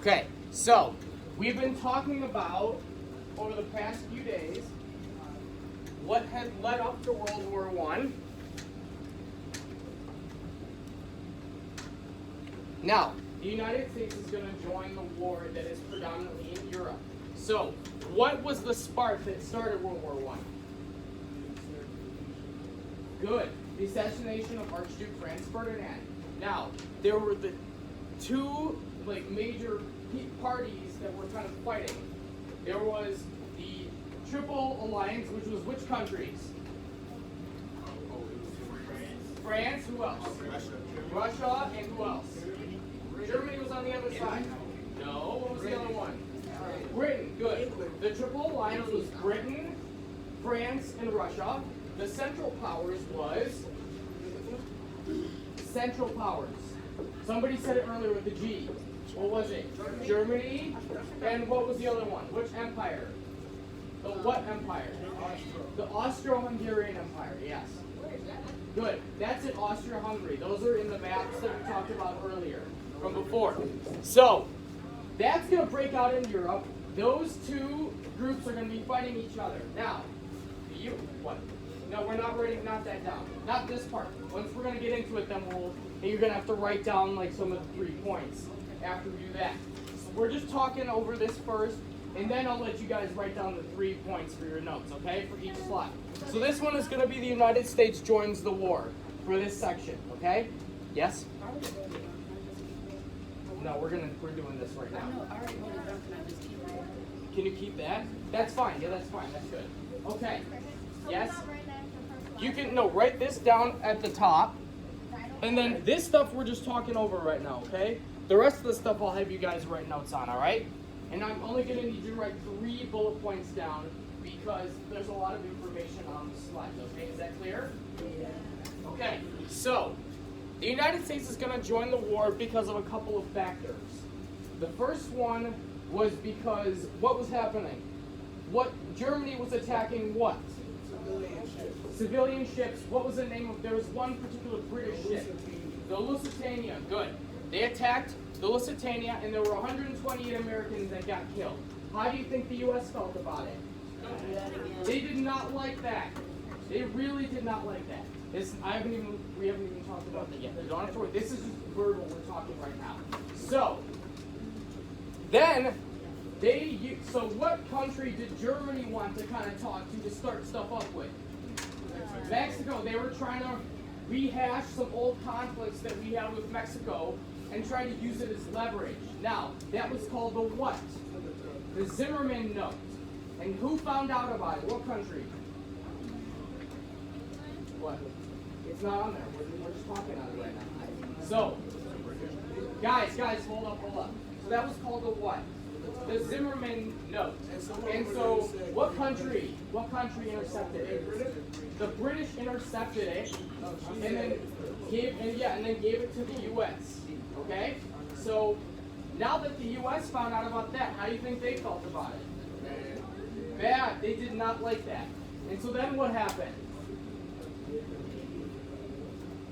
Okay, so we've been talking about, over the past few days, what had led up to World War I. Now, the United States is going to join the war that is predominantly in Europe. So, what was the spark that started World War I? Good. The assassination of Archduke Franz Ferdinand. Now, there were the two major parties that were kind of fighting. There was the Triple Alliance, which was which countries? France. Who else? Russia, and who else? Germany was on the other side. No, what was the other one? Britain, good. The Triple Alliance was Britain, France, and Russia. The Central Powers was Central Powers. Somebody said it earlier with the G. What was it? Germany, and what was the other one? Which empire? The what empire? The Austro-Hungarian Empire, yes. Good. That's in Austria-Hungary. Those are in the maps that we talked about earlier from before. So, that's going to break out in Europe. Those two groups are going to be fighting each other. Now, what? No, we're not writing that down. Not this part. Once we're going to get into it, then you're going to have to write down some of the 3 points after we do that. So we're just talking over this first, and then I'll let you guys write down the 3 points for your notes, okay, for each slide. So this one is going to be the United States joins the war for this section, okay? Yes? No, we're doing this right now. No, I already wrote it down. Can I just keep it? Can you keep that? That's fine. Yeah, that's fine. That's good. Okay. Yes? You can write this down at the top. And then this stuff we're just talking over right now, okay? The rest of the stuff I'll have you guys write notes on, all right? And I'm only going to need you to write 3 bullet points down because there's a lot of information on the slides, okay? Is that clear? Yeah. Okay, so the United States is going to join the war because of a couple of factors. The first one was because what was happening? Germany was attacking what? Civilian ships. What was the name of? There was one particular British ship, the Lusitania. Good. They attacked the Lusitania, and there were 128 Americans that got killed. How do you think the U.S. felt about it? They did not like that. They really did not like that. We haven't even talked about that yet. You don't have to worry. This is just verbal. We're talking right now. So then so what country did Germany want to kind of talk to start stuff up with? Mexico. They were trying to rehash some old conflicts that we had with Mexico and try to use it as leverage. Now, that was called the what? The Zimmerman Note. And who found out about it? What country? What? It's not on there. We're just talking on it right now. So, guys, hold up. So that was called the what? The Zimmerman Note. And so, what country intercepted it? The British intercepted it, and then gave it to the U.S. Okay? So, now that the U.S. found out about that, how do you think they felt about it? Bad. They did not like that. And so then what happened?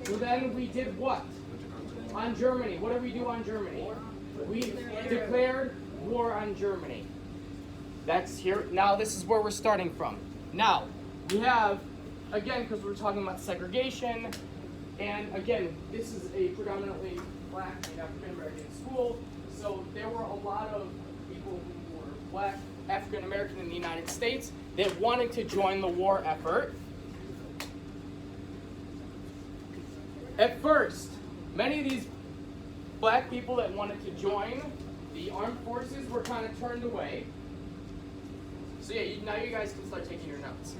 So then we did what? On Germany. What did we do on Germany? We declared war on Germany. That's here. Now this is where we're starting from. Now, we have, again, because we're talking about segregation, and again, this is a predominantly black and African American school, so there were a lot of people who were black, African American in the United States that wanted to join the war effort. At first, many of these black people that wanted to join the armed forces were kind of turned away. So yeah, now you guys can start taking your notes.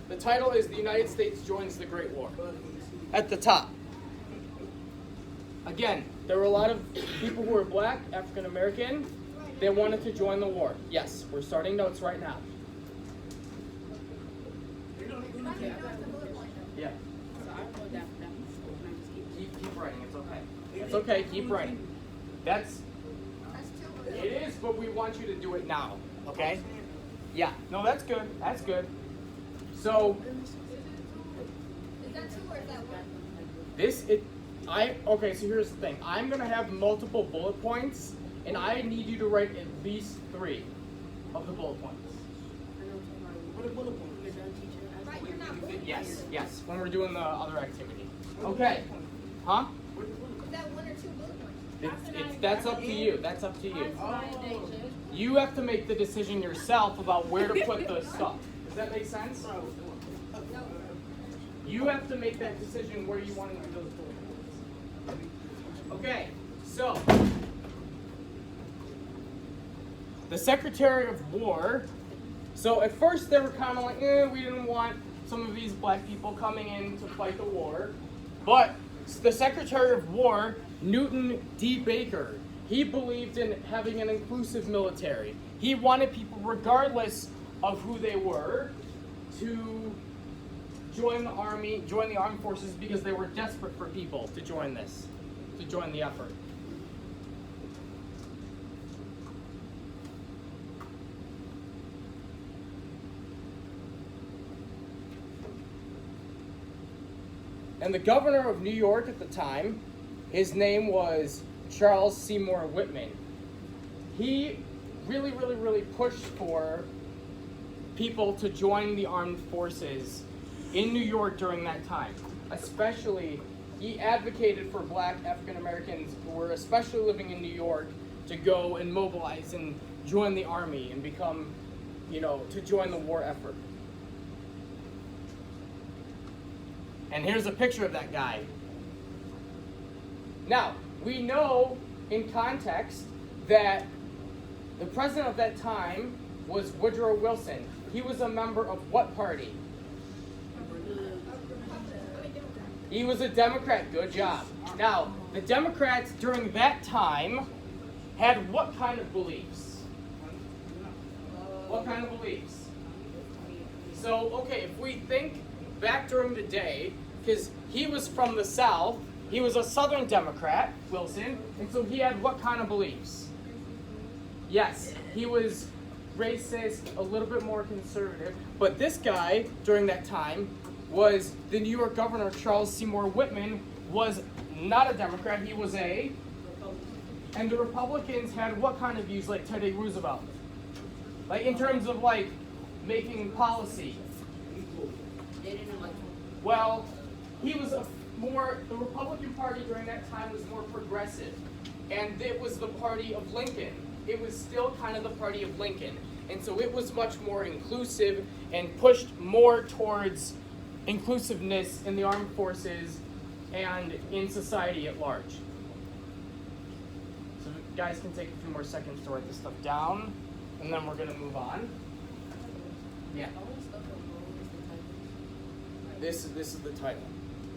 The title is The United States Joins the Great War. At the top. Again, there were a lot of people who were black, African American, that wanted to join the war. Yes, we're starting notes right now. Yeah. Keep writing, it's okay. It's okay, keep writing. It is, but we want you to do it now, okay? Yeah, no, that's good, that's good. So, Is that 2 or is that 1? Okay, so here's the thing. I'm gonna have multiple bullet points, and I need you to write at least 3 of the bullet points. What a bullet point. You're done teaching us. Right, you're not bullet Yes, yes. When we're doing the other activity. Okay. Huh? Is that 1 or 2 bullet points? That's up to you. That's up to you. Oh. You have to make the decision yourself about where to put the stuff. Does that make sense? You have to make that decision where you want to do those bullet points. Okay, so the Secretary of War. So at first they were kind of like, we didn't want some of these black people coming in to fight the war. But the Secretary of War, Newton D. Baker, he believed in having an inclusive military. He wanted people, regardless of who they were, to join the army, join the armed forces, because they were desperate for people to join this, to join the effort. And the governor of New York at the time, his name was Charles Seymour Whitman. He really pushed for people to join the armed forces in New York during that time. Especially, he advocated for black African Americans who were especially living in New York to go and mobilize and join the army and become, to join the war effort. And here's a picture of that guy. Now, we know in context that the president of that time was Woodrow Wilson. He was a member of what party? He was a Democrat. Good job. Now, the Democrats during that time had what kind of beliefs? What kind of beliefs? So, okay, if we think back during the day, because he was from the South, he was a Southern Democrat, Wilson, and so he had what kind of beliefs? Yes, he was racist, a little bit more conservative, but this guy, during that time, was the New York governor, Charles Seymour Whitman, was not a Democrat, he was a... And the Republicans had what kind of views, like Teddy Roosevelt? Like, in terms of, like, making policy. They didn't like. Well, he was the Republican Party during that time was more progressive. And it was the party of Lincoln. It was still kind of the party of Lincoln. And so it was much more inclusive and pushed more towards inclusiveness in the armed forces and in society at large. So you guys can take a few more seconds to write this stuff down, and then we're going to move on. Yeah. All the stuff on gold is the type. This is the title.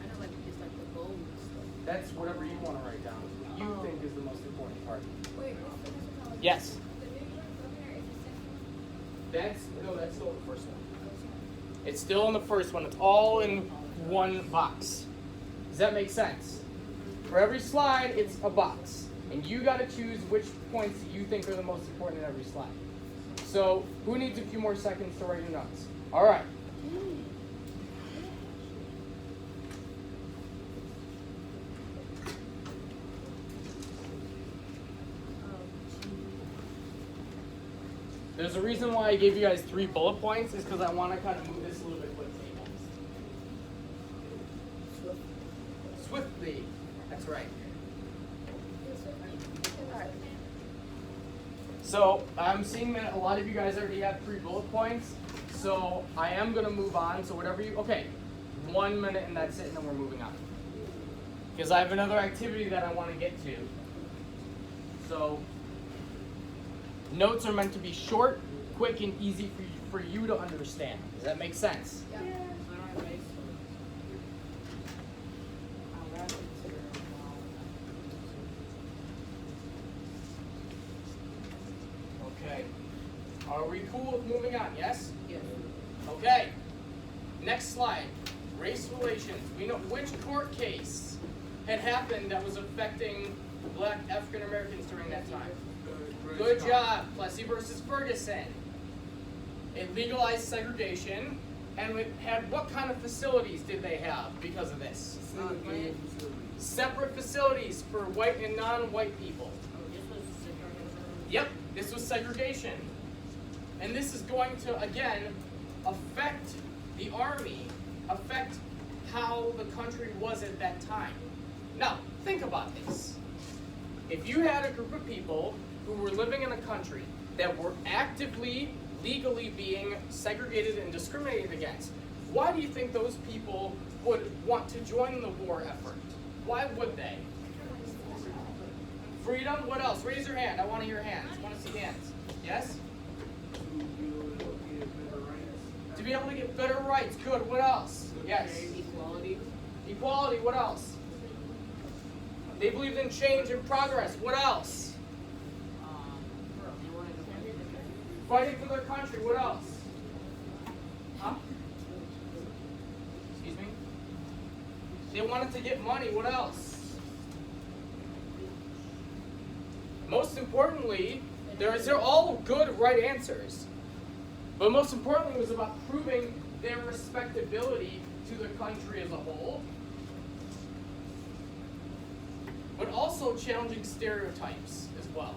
I know, like it's like the gold stuff. That's whatever you want to write down. What you think is the most important part. Wait, what's the next one? Yes. The New York governor is the second That's still the first one. It's still in the first one. It's all in one box. Does that make sense? For every slide, it's a box. And you got to choose which points you think are the most important in every slide. So, who needs a few more seconds to write your notes? All right. There's a reason why I gave you guys 3 bullet points, is because I want to kind of move this a little bit quickly. Swiftly. That's right. So I'm seeing that a lot of you guys already have 3 bullet points. So I am going to move on. So whatever you, okay, 1 minute and that's it, and then we're moving on. Because I have another activity that I want to get to. So notes are meant to be short, quick, and easy for you to understand. Does that make sense? Yeah. Okay. Are we cool with moving on? Yes? Yeah. Okay. Next slide. Race relations. We know which court case had happened that was affecting black African Americans during that time. Good job. Plessy versus Ferguson. It legalized segregation, and it had what kind of facilities did they have because of this? separate facilities for white and non-white people. Yep, this was segregation. And this is going to, again, affect the army, affect how the country was at that time. Now, think about this. If you had a group of people who were living in a country that were actively, legally being segregated and discriminated against, why do you think those people would want to join the war effort? Why would they? Freedom, what else? Raise your hand. I want to hear hands. I want to see hands. Yes? To be able to get better rights. Good. What else? Yes. Equality. Equality. What else? They believed in change and progress. What else? Fighting for their country. What else? Huh? Excuse me? They wanted to get money. What else? Most importantly, they're all good, right answers. But most importantly, it was about proving their respectability to the country as a whole, but also challenging stereotypes as well.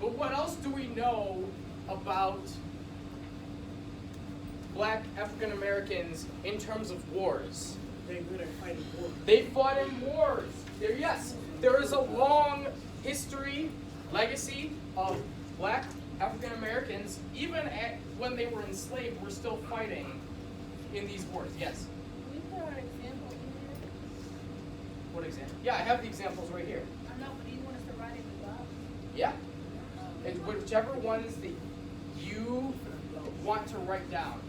But what else do we know about Black African Americans in terms of wars? They're good at fighting wars. They fought in wars. There is a long history, legacy of Black African Americans, even when they were enslaved, were still fighting in these wars. Yes? Can we put our example in here? What example? Yeah, I have the examples right here. I know, but do you want us to write it in the box? Yeah. And whichever ones that you want to write down,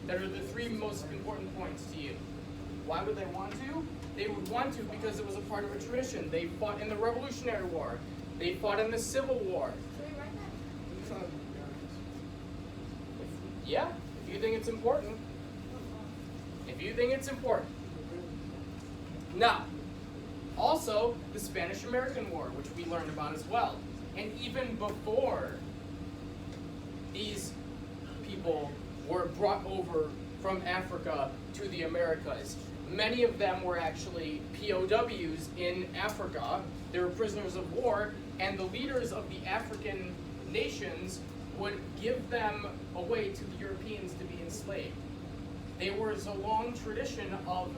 that are the three most important points to you. Why would they want to? They would want to because it was a part of a tradition. They fought in the Revolutionary War. They fought in the Civil War. Should we write that? Yeah, if you think it's important. If you think it's important. Now, also the Spanish-American War, which we learned about as well. And even before these people were brought over from Africa to the Americas, many of them were actually POWs in Africa. They were prisoners of war, and the leaders of the African nations would give them away to the Europeans to be enslaved. There was a long tradition of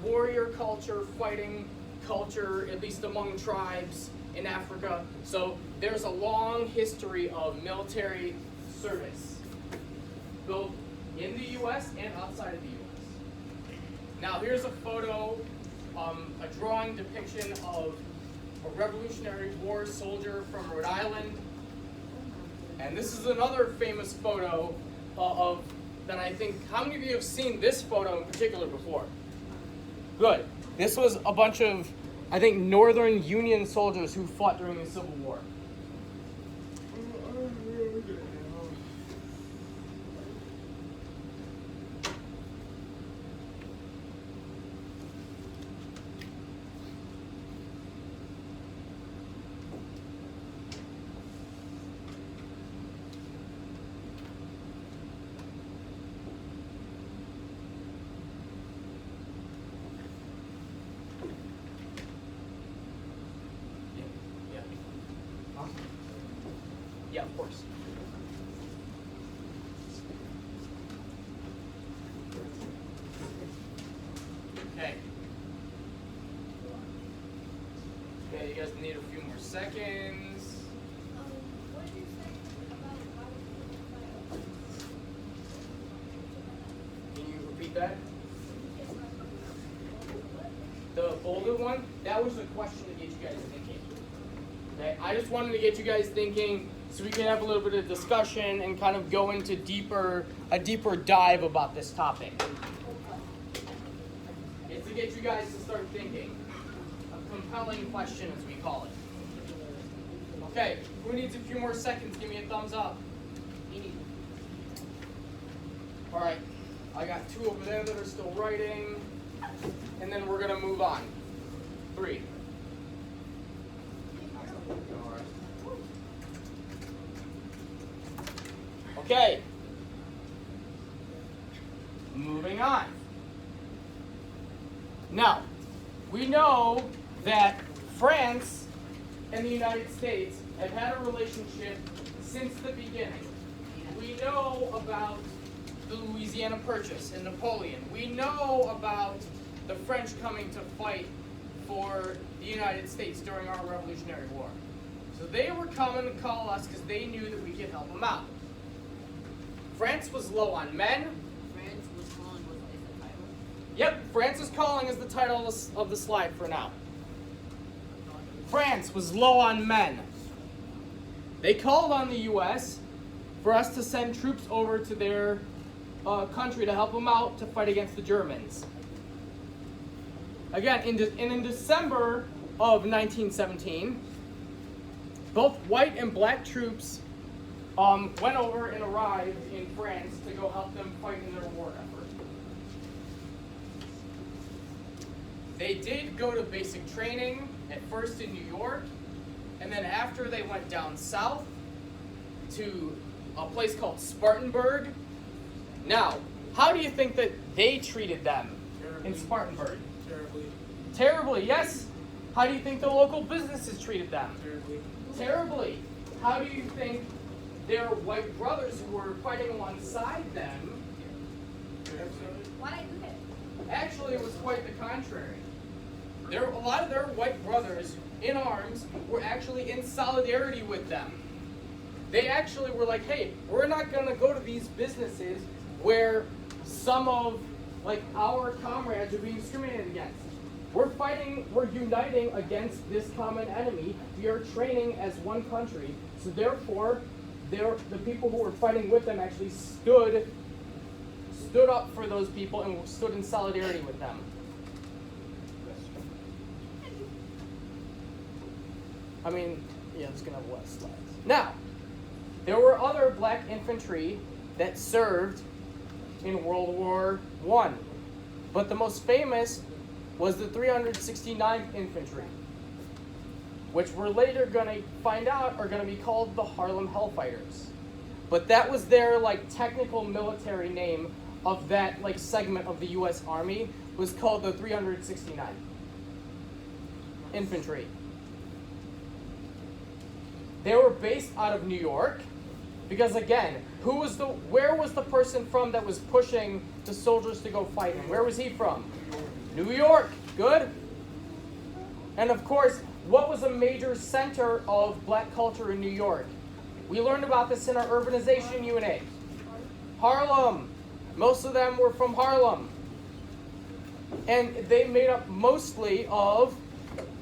warrior culture, fighting culture, at least among tribes in Africa. So there's a long history of military service, both in the U.S. and outside of the U.S. Now here's a photo, a drawing depiction of a Revolutionary War soldier from Rhode Island. And this is another famous photo of that I think, how many of you have seen this photo in particular before? Good. This was a bunch of, I think, Northern Union soldiers who fought during the Civil War. Yeah, of course. Okay. Okay, you guys need a few more seconds. What did you say about why we Can you repeat that? The older one, that was a question to get you guys thinking. Okay, I just wanted to get you guys thinking so we can have a little bit of discussion and kind of go into a deeper dive about this topic. It's to get you guys to start thinking. A compelling question, as we call it. Okay, who needs a few more seconds? Give me a thumbs up. All right, I got 2 over there that are still writing, and then we're gonna move on. 3. Okay. Moving on. Now, we know that France and the United States have had a relationship since the beginning. We know about the Louisiana Purchase and Napoleon. We know about the French coming to fight for the United States during our Revolutionary War. So they were coming to call us because they knew that we could help them out. France was low on men. France was calling was the title. Yep, France is calling is the title of the slide for now. France was low on men. They called on the U.S. for us to send troops over to their country to help them out to fight against the Germans. Again, in December of 1917, both white and black troops went over and arrived in France to go help them fight in their war effort. They did go to basic training, at first in New York, and then after they went down south to a place called Spartanburg. Now, how do you think that they treated them in Spartanburg? Terribly. Terribly, yes. How do you think the local businesses treated them? Terribly. Terribly. How do you think their white brothers who were fighting alongside them? Why'd I do that? Actually, it was quite the contrary. A lot of their white brothers in arms were actually in solidarity with them. They actually were like, hey, we're not going to go to these businesses where some of our comrades are being discriminated against. We're uniting against this common enemy. We are training as one country. So therefore, the people who were fighting with them actually stood up for those people and stood in solidarity with them. I mean, yeah, it's going to have less slides. Now, there were other black infantry that served in World War I. But the most famous was the 369th Infantry, which we're later going to find out are going to be called the Harlem Hellfighters. But that was their technical military name of that segment of the U.S. Army, was called the 369th Infantry. They were based out of New York, because again, where was the person from that was pushing the soldiers to go fight him? Where was he from? New York. Good. And of course, what was a major center of black culture in New York? We learned about this in our urbanization unit. Harlem. Most of them were from Harlem. And they made up mostly of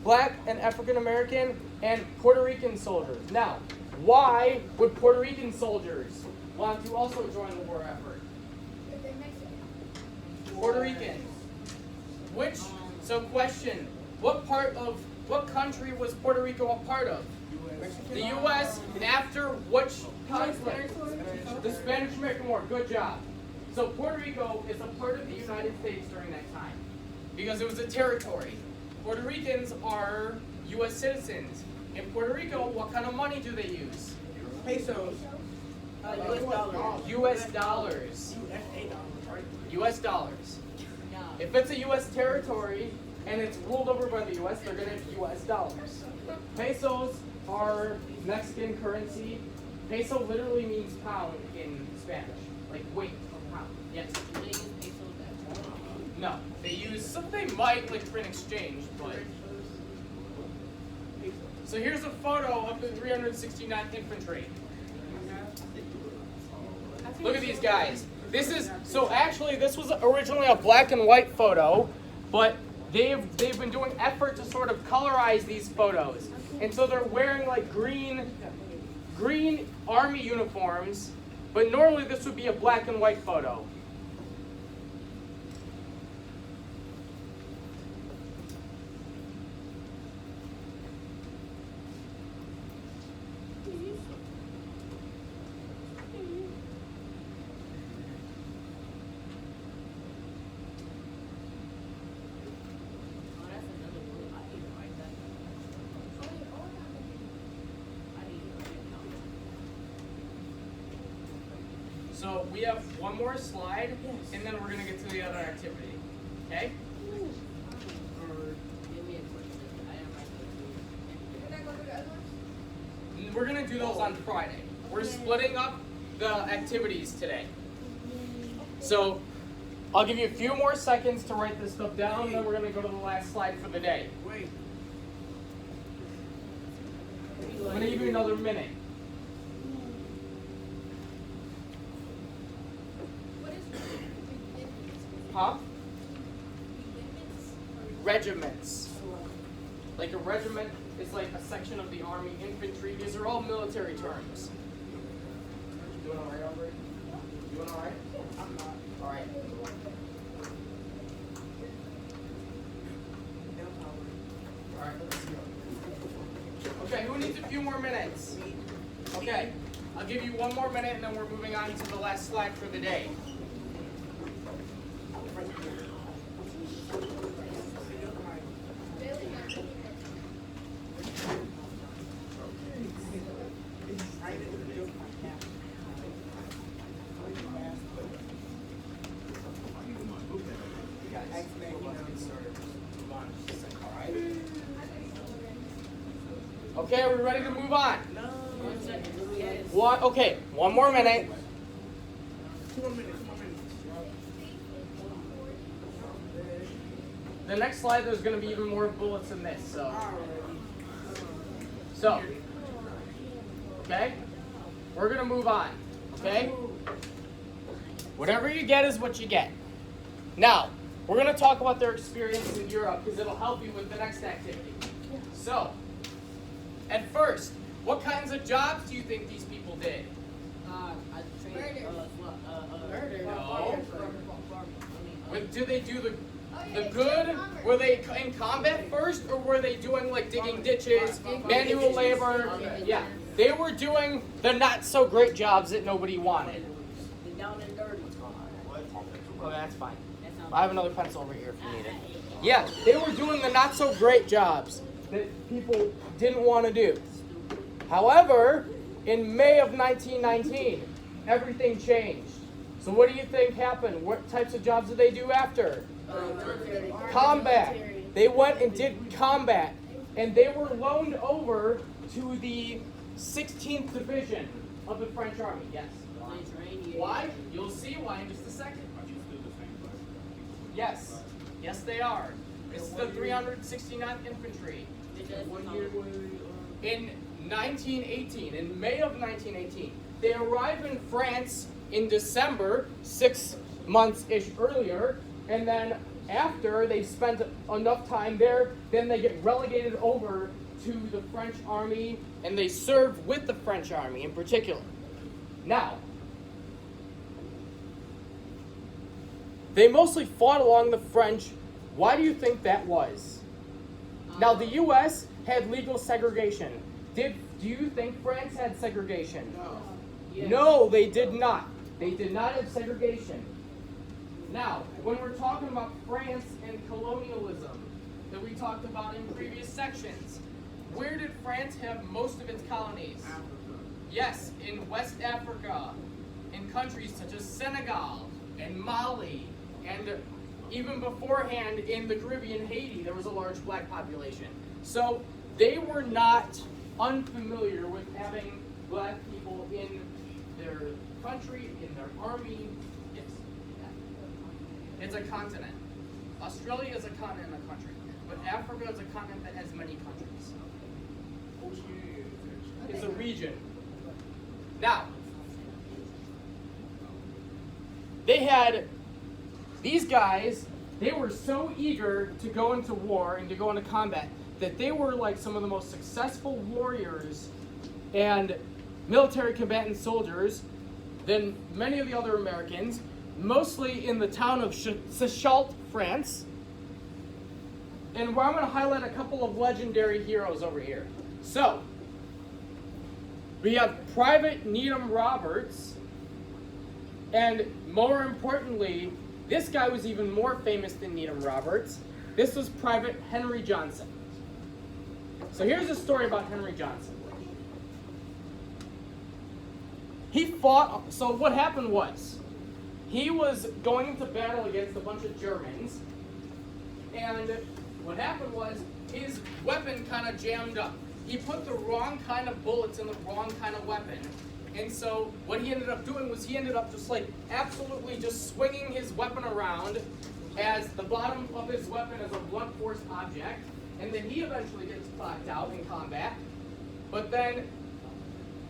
black and African American and Puerto Rican soldiers. Now, why would Puerto Rican soldiers want to also join the war effort? They're Mexican. Puerto Ricans. So question, what country was Puerto Rico a part of? The U.S. after which conflict? The Spanish-American War. Good job. So Puerto Rico is a part of the United States during that time because it was a territory. Puerto Ricans are U.S. citizens. In Puerto Rico, what kind of money do they use? Pesos. US dollars. U.S. dollars. USA dollars, right? U.S. dollars. If it's a U.S. territory and it's ruled over by the U.S., they're going to have U.S. dollars. Pesos are Mexican currency. Peso literally means pound in Spanish, like weight of pound. Yes. Do they use pesos at No, they might for an exchange, but. So here's a photo of the 369th Infantry. Look at these guys. This was originally a black and white photo, but they've been doing effort to sort of colorize these photos. And so they're wearing green army uniforms, but normally this would be a black and white photo. So we have one more slide, and then we're going to get to the other activity. Okay? we're gonna do those on Friday. We're splitting up the activities today. So I'll give you a few more seconds to write this stuff down, then we're gonna go to the last slide for the day. Wait. I'm gonna give you another minute. What is regiments? Huh? Regiments? Regiments. Like a regiment is like a section of the army, infantry. These are all military terms. Doing all right, Albert? Doing all right? I'm not. All right. All right, let's go. Okay, who needs a few more minutes? Okay, I'll give you one more minute and then we're moving on to the last slide for the day. Really not really. Okay, are we ready to move on? No. One, okay, one more minute. 2 more minutes. 2 more minutes. The next slide, there's going to be even more bullets than this. So, okay, we're going to move on. Okay, whatever you get is what you get. Now, we're going to talk about their experience in Europe because it'll help you with the next activity. So, at first, what kinds of jobs do you think these people did? Murder. No. Did they do the Oh, yeah, the they good? did combat. Were they in combat first, or were they doing like digging ditches, manual labor? Yeah, they were doing the not so great jobs that nobody wanted. The down and dirty. Oh, that's fine. I have another pencil over here if you need it. Yeah, they were doing the not so great jobs that people didn't want to do. However, in May of 1919, everything changed. So what do you think happened? What types of jobs did they do after? Combat. They went and did combat. And they were loaned over to the 16th Division of the French Army. Yes. Why? You'll see why in just a second. Yes. Yes, they are. This is the 369th Infantry. In 1918, in May of 1918, they arrive in France in December, 6 months-ish earlier, and then after they've spent enough time there, then they get relegated over to the French Army, and they serve with the French Army in particular. Now, they mostly fought along the French. Why do you think that was? Now, the U.S. had legal segregation. Do you think France had segregation? No. No, they did not. They did not have segregation. Now, when we're talking about France and colonialism that we talked about in previous sections, where did France have most of its colonies? Africa. Yes, in West Africa, in countries such as Senegal and Mali, and even beforehand in the Caribbean, Haiti, there was a large black population. So they were not unfamiliar with having black people in their country, in their army. Yes. It's a continent. Australia is a continent and a country. But Africa is a continent that has many countries. It's a region. Now, they had these guys, they were so eager to go into war and to go into combat that they were like some of the most successful warriors and military combatant soldiers than many of the other Americans, mostly in the town of Sechelt, France. And where I'm going to highlight a couple of legendary heroes over here. So, we have Private Needham Roberts, and more importantly, this guy was even more famous than Needham Roberts. This was Private Henry Johnson. So here's a story about Henry Johnson. He fought, so what happened was, he was going into battle against a bunch of Germans, and what happened was, his weapon kind of jammed up. he put the wrong kind of bullets in the wrong kind of weapon. And so what he ended up doing was he ended up just like absolutely just swinging his weapon around as the bottom of his weapon as a blunt force object. And then he eventually gets knocked out in combat. But then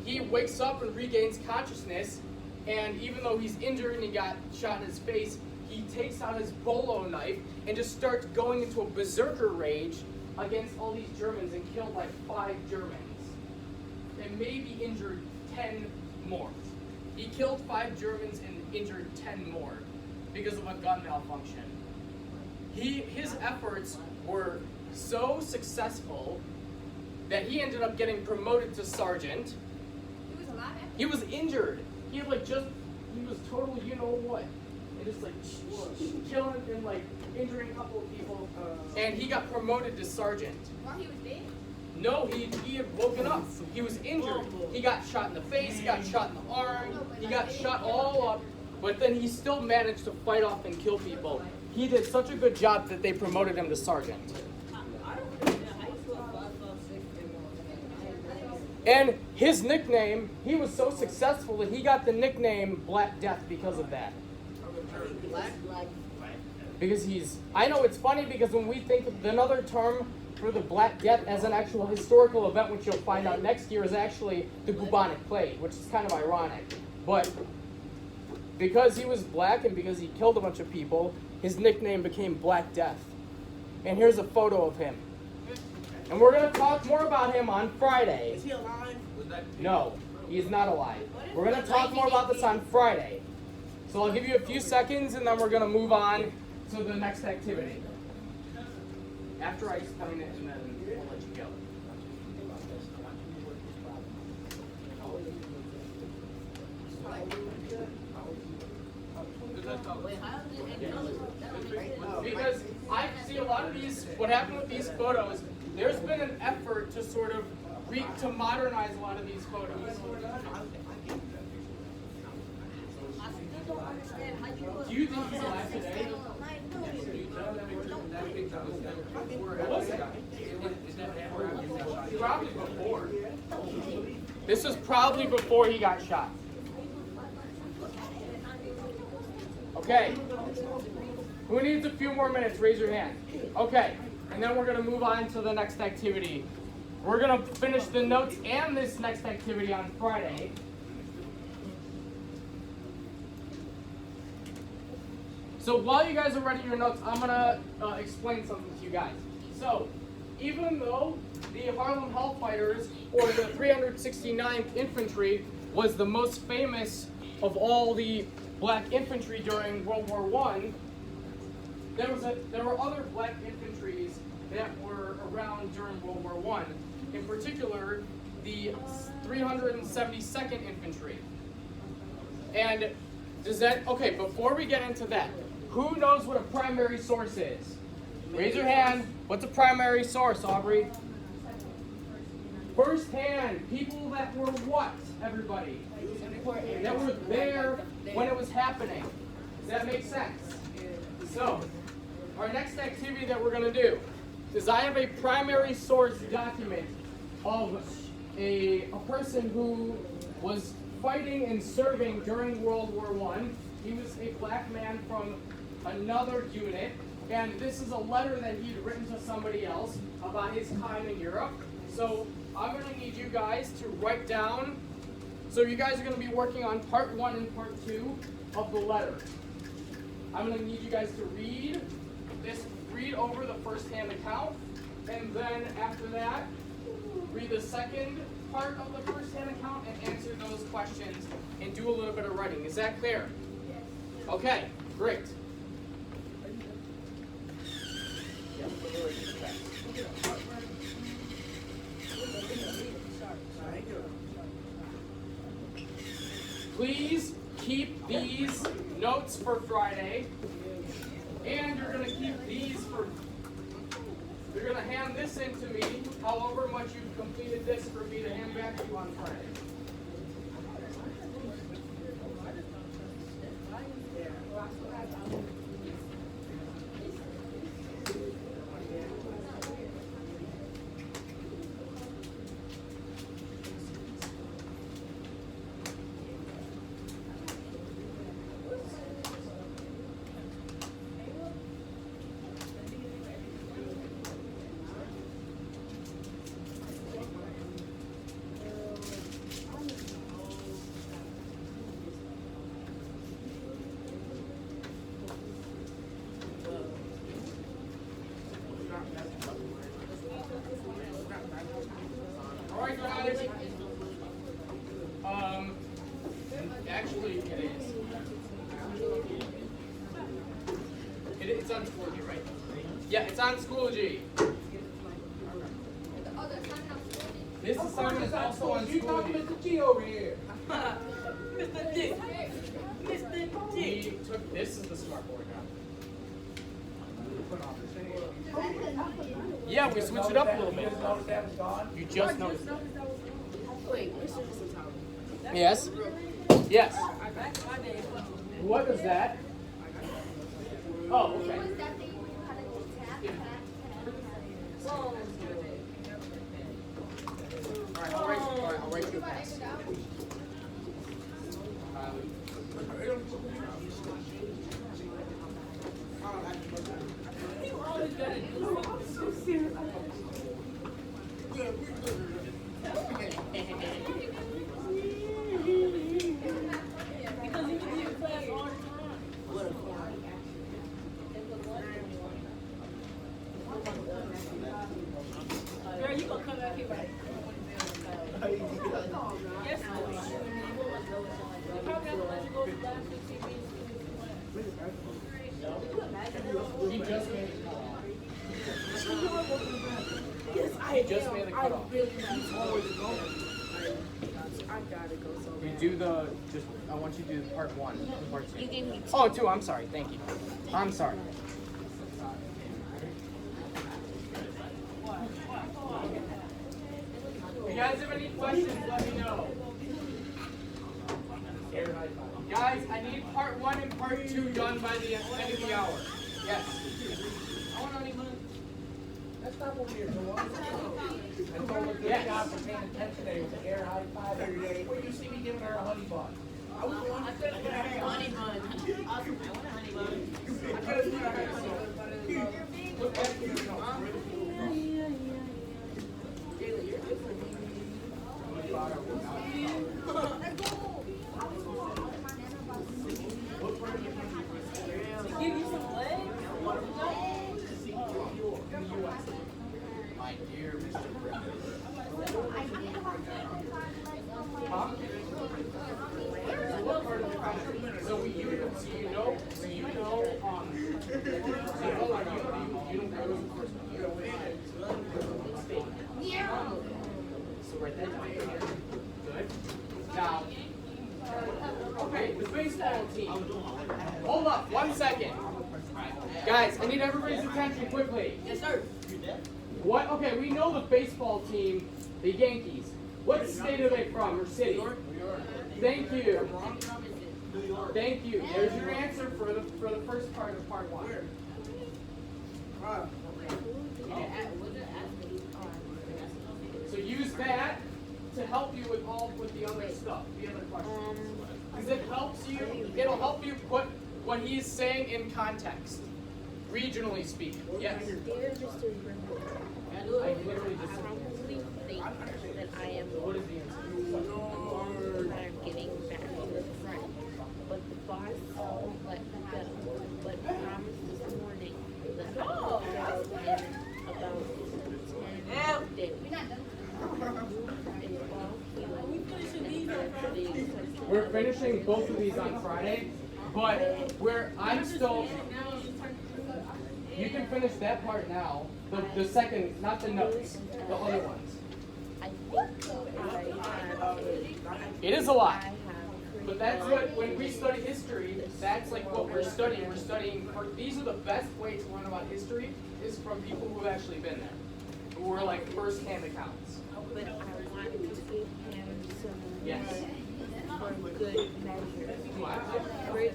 he wakes up and regains consciousness. And even though he's injured and he got shot in his face, he takes out his bolo knife and just starts going into a berserker rage against all these Germans and killed like 5 Germans. And maybe injured 10 more. He killed 5 Germans and injured 10 more because of a gun malfunction. His efforts were so successful that he ended up getting promoted to sergeant. He was alive after? He was injured. He had like he was totally you know what. And just like killing and like injuring a couple of people. And he got promoted to sergeant. While he was dead? No, he had woken up. He was injured. He got shot in the face, he got shot in the arm, he got shot all up, but then he still managed to fight off and kill people. He did such a good job that they promoted him to sergeant. And his nickname, he was so successful that he got the nickname Black Death because of that. Because I know it's funny because when we think of another term for the Black Death as an actual historical event, which you'll find out next year, is actually the bubonic plague, which is kind of ironic. But because he was black and because he killed a bunch of people, his nickname became Black Death. And here's a photo of him. And we're going to talk more about him on Friday. Is he alive? No, he is not alive. We're going to talk more about this on Friday. So I'll give you a few seconds and then we're going to move on to the next activity. After I explain it, and then we'll let you go. Because I see a lot of these, what happened with these photos, there's been an effort to sort of to modernize a lot of these photos. Do you think he's alive today? Probably before. This was probably before he got shot. Okay. Who needs a few more minutes? Raise your hand. Okay. And then we're going to move on to the next activity. We're going to finish the notes and this next activity on Friday. So while you guys are writing your notes, I'm going to explain something to you guys. So, even though the Harlem Hellfighters, or the 369th Infantry, was the most famous of all the black infantry during World War I, there were other black infantries that were around during World War I. In particular, the 372nd Infantry. And okay, before we get into that, who knows what a primary source is? Raise your hand. What's a primary source, Aubrey? First hand. People that were what, everybody? That were there when it was happening. Does that make sense? So, our next activity that we're going to do is I have a primary source document of a person who was fighting and serving during World War I. He was a black man from another unit, and this is a letter that he'd written to somebody else about his time in Europe. So I'm going to need you guys to write down, so you guys are going to be working on part 1 and part 2 of the letter. I'm going to need you guys to read over the first-hand account, and then after that, read the second part of the first-hand account and answer those questions and do a little bit of writing. Is that clear? Yes. Okay, great. Please keep these notes for Friday, and you're going to keep these you're going to hand this in to me, however much you've completed this for me to hand back to you on Friday. on Schoology. This assignment is also on You talking Schoology. Mr. G over here. Mr. G. Mr. G. We took, this is the smart board now. Yeah, we switched it up a little bit. Just noticed that was gone. You just noticed it. Wait, Mr. G. Yes. Yes. Back in my day. What is that? Oh, okay. Was that thing where you had to just tap, tap, tap? Alright, I'll write you a pass. You always gotta do something so serious. Because you can be in class all the time. What a girl, you gonna come back here right? Yes, Lord. You probably have to let you go to the last 15 minutes. He just made it cutoff. Yes, I He just am. made the I cutoff. really I gotta go so We bad. do the, just, I want you to do part 1 and part 2. You gave me Oh, 2, I'm sorry, thank you. I'm sorry. If you guys have any questions, let me know. Guys, I need part 1 and part 2 done by the end of the hour. Yes. I want honey bun. That's not what we're doing. I told her good job for paying attention today with the air high five every day. Where you see me giving her a honey bun. I was the one I said I want a honey bun. Awesome. I want a honey bun. I could have never had some. Look back here. Jayla, you're different. Give you some legs? My dear Mr. Griffin. What part of the country? So you know, you know, you know go So write that down. Good. Now, okay, the baseball team. Hold up, 1 second. Guys, I need everybody's attention quickly. Yes, sir. What? Okay, we know the baseball team, the Yankees. What state are they from, or city? Thank you. Thank you. There's your answer for the first part of part 1. So use that to help you with the other stuff, the other questions. Because it helps you. It'll help you put what he's saying in context, regionally speaking. Yes. Dear Mr. Grimwood, I literally just said. probably think that I am What is the answer? I'm getting back to the front, but the boss won't let me go. But promised this morning that I will tell him about 10 days. We're finishing both of these on Friday, but I'm still. You can finish that part now. The second, not the notes, the other ones. I think I have It is a lot. I have But that's what, when we study history, that's like what we're studying. We're studying, these are the best way to learn about history, is from people who've actually been there, who were like first-hand accounts. but I want to give him some Yes. for good measure. Great,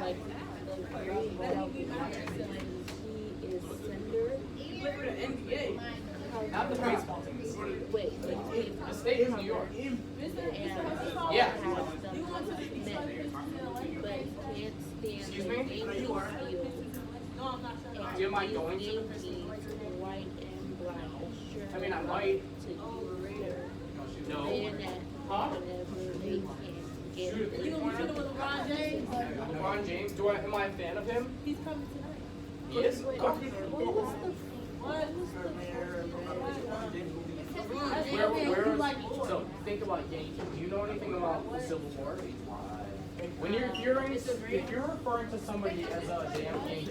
like the great self when he is Cinder. You play for the NBA. Not the baseball team. Wait, The state is New York. and Yeah. has some men, but can't stand Excuse the me? Yankees field. No, I'm not sure. Do you mind going to the Yankees, white and black, sure. I mean, I might. To either No. win at Huh? whatever they can get. Shoot a You gonna be three-pointer. shooting with LeBron James? LeBron James, am I a fan of him? He's coming tonight. He is? What was the What? So think about Yankees. Do you know anything about the Civil War? When you're referring to somebody as a damn Yankee,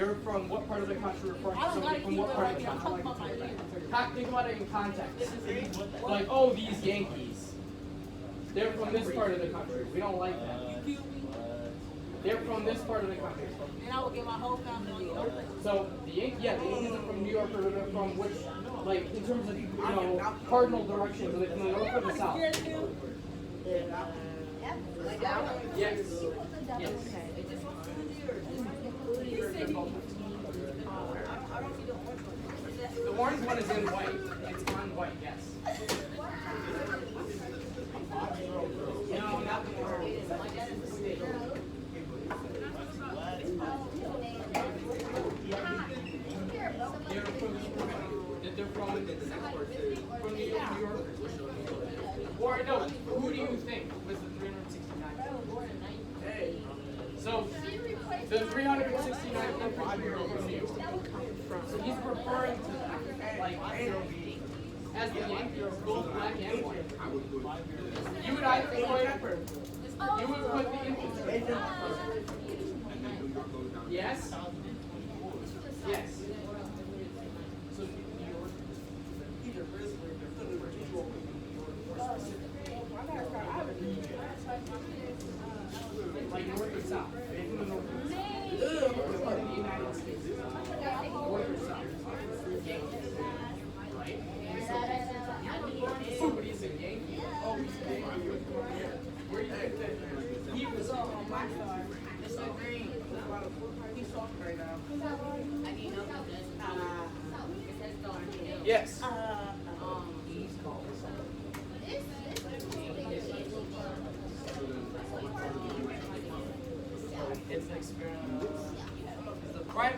You're from what part of the country? Referring to I don't somebody gotta from keep what it part right of the there. I'm country? talking about my ears. Think about it in context. Like, oh, these Yankees. They're from this part of the country. We don't like that. You feel me? They're from this part of the country. And I will get my whole family on you. So the Yankees are from New York, or they're from which, like, in terms of, you know, cardinal directions, are they from the north or the south? Yes. Yes. The orange one is in white. It's on white, yes. No, not the orange. They're from New York. Or no, who do you think was the 369? So the 369 countries are from New York. So he's referring to them like as the Yankees, both black and white. You would either put the infantry. Yes. Yes. So New York. Like north or south? From the north or south? Part of the United States. North or south? Right? Somebody is a Yankee. Oh, he's a Yankee. Where do you think that he was on my side? Mr. Green. He's talking right now. Yes. It's the experiment.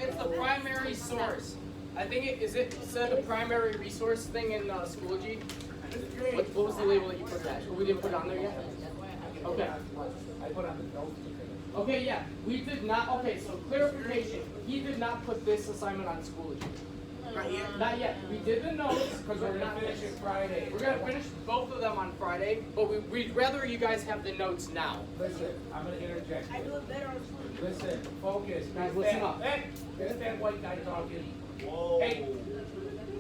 It's the primary source. I think it said the primary resource thing in Schoology. What was the label that you put that? We didn't put it on there yet? Okay. I put on the notes. Okay, yeah. We did not. Okay, so clarification. He did not put this assignment on Schoology. Not yet. Not yet. We did the notes because we're not finish it Friday. We're gonna finish both of them on Friday, but we'd rather you guys have the notes now. Listen, I'm gonna interject. I do it better on Zoom. Listen, focus. Guys, listen up. Hey, there's that white guy talking. Whoa. Hey,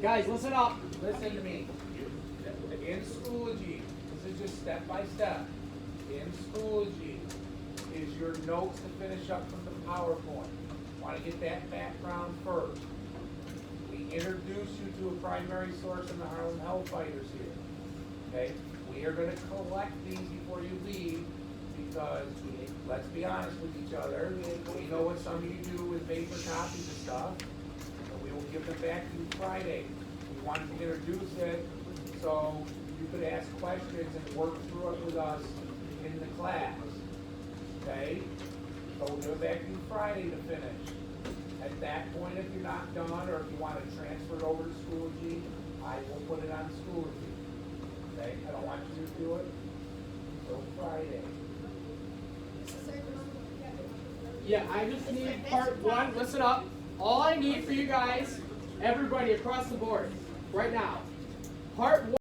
Guys, listen up. listen to me. In Schoology, this is just step by step. In Schoology is your notes to finish up from the PowerPoint. Want to get that background first. We introduce you to a primary source in the Harlem Hellfighters here. Okay? We are going to collect these before you leave because, let's be honest with each other, we know what some of you do with paper copies and stuff, and we will give them back to you Friday. We wanted to introduce it so you could ask questions and work through it with us in the class. Okay? So we'll give it back to you Friday to finish. At that point, if you're not done, or if you want to transfer it over to Schoology, I will put it on Schoology. Okay? I don't want you to do it until Friday. Yeah, I just need part one. Listen up. All I need for you guys, everybody across the board, right now. Part one.